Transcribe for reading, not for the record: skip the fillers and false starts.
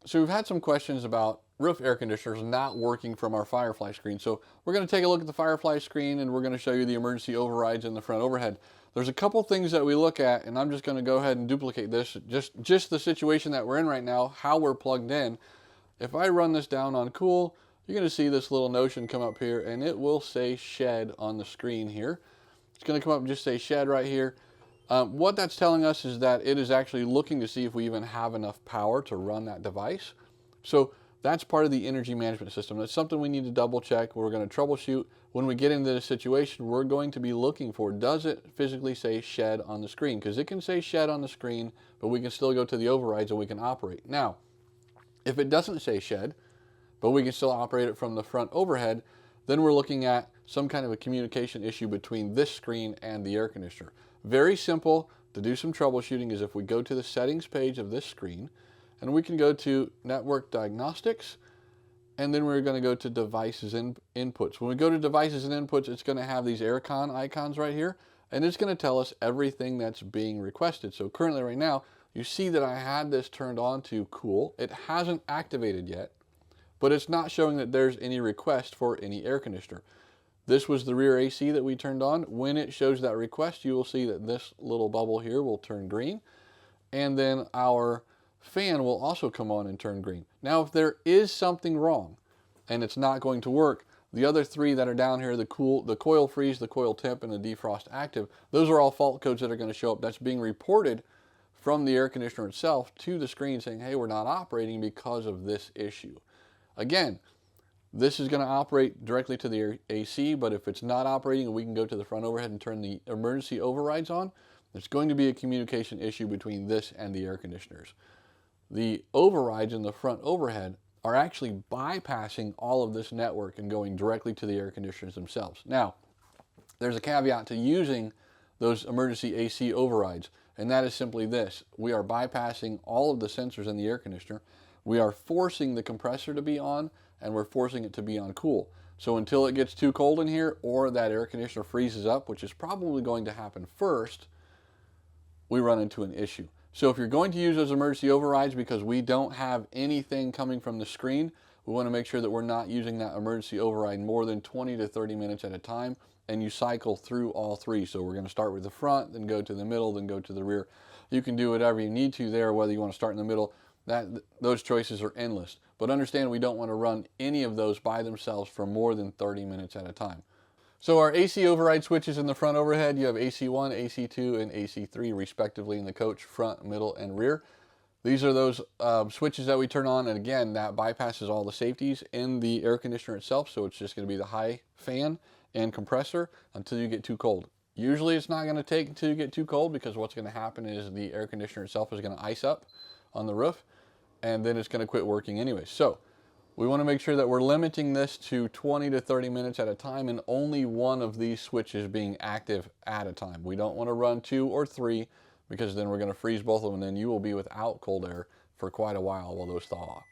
So we've had some questions about roof air conditioners not working from our Firefly screen. So we're going to take a look at the Firefly screen and we're going to show you the emergency overrides in the front overhead. There's a couple things that we look at, and I'm just going to go ahead and duplicate this, just the situation that we're in right now, how we're plugged in. If I run this down on cool, you're going to see this little notion come up here, and it will say shed on the screen here. It's going to come up and just say shed right here. What that's telling us is that it is actually looking to see if we even have enough power to run that device. So that's part of the energy management system. That's something we need to double check. We're going to troubleshoot. When we get into this situation, we're going to be looking for, does it physically say shed on the screen? Because it can say shed on the screen, but we can still go to the overrides and we can operate. Now, if it doesn't say shed, but we can still operate it from the front overhead, then we're looking at some kind of a communication issue between this screen and the air conditioner. Very simple to do some troubleshooting is if we go to the settings page of this screen, and we can go to network diagnostics, and then we're going to go to devices and inputs. When we go to devices and inputs, it's going to have these aircon icons right here, and it's going to tell us everything that's being requested. So currently right now, you see that I had this turned on to cool. It hasn't activated yet, but it's not showing that there's any request for any air conditioner. This was the rear AC that we turned on. When it shows that request, you will see that this little bubble here will turn green, and then our fan will also come on and turn green. Now, if there is something wrong and it's not going to work, the other three that are down here, the coil freeze, the coil temp, and the defrost active, those are all fault codes that are going to show up. That's being reported from the air conditioner itself to the screen saying, hey, we're not operating because of this issue. Again, this is going to operate directly to the AC, but if it's not operating and we can go to the front overhead and turn the emergency overrides on, there's going to be a communication issue between this and the air conditioners. The overrides in the front overhead are actually bypassing all of this network and going directly to the air conditioners themselves. Now, there's a caveat to using those emergency AC overrides, and that is simply this. We are bypassing all of the sensors in the air conditioner. We are forcing the compressor to be on, and we're forcing it to be on cool. So until it gets too cold in here or that air conditioner freezes up, which is probably going to happen first, we run into an issue. So if you're going to use those emergency overrides because we don't have anything coming from the screen, we want to make sure that we're not using that emergency override more than 20 to 30 minutes at a time, and you cycle through all three. So we're going to start with the front, then go to the middle, then go to the rear. You can do whatever you need to there, whether you want to start in the middle. Those choices are endless. But understand we don't want to run any of those by themselves for more than 30 minutes at a time. So our AC override switches in the front overhead, you have AC1, AC2, and AC3 respectively in the coach, front, middle, and rear. These are those switches that we turn on, and again, that bypasses all the safeties in the air conditioner itself, so it's just going to be the high fan and compressor until you get too cold. Usually it's not going to take until you get too cold, because what's going to happen is the air conditioner itself is going to ice up on the roof, and then it's going to quit working anyway. So we want to make sure that we're limiting this to 20 to 30 minutes at a time, and only one of these switches being active at a time. We don't want to run 2 or 3, because then we're going to freeze both of them, and then you will be without cold air for quite a while those thaw off.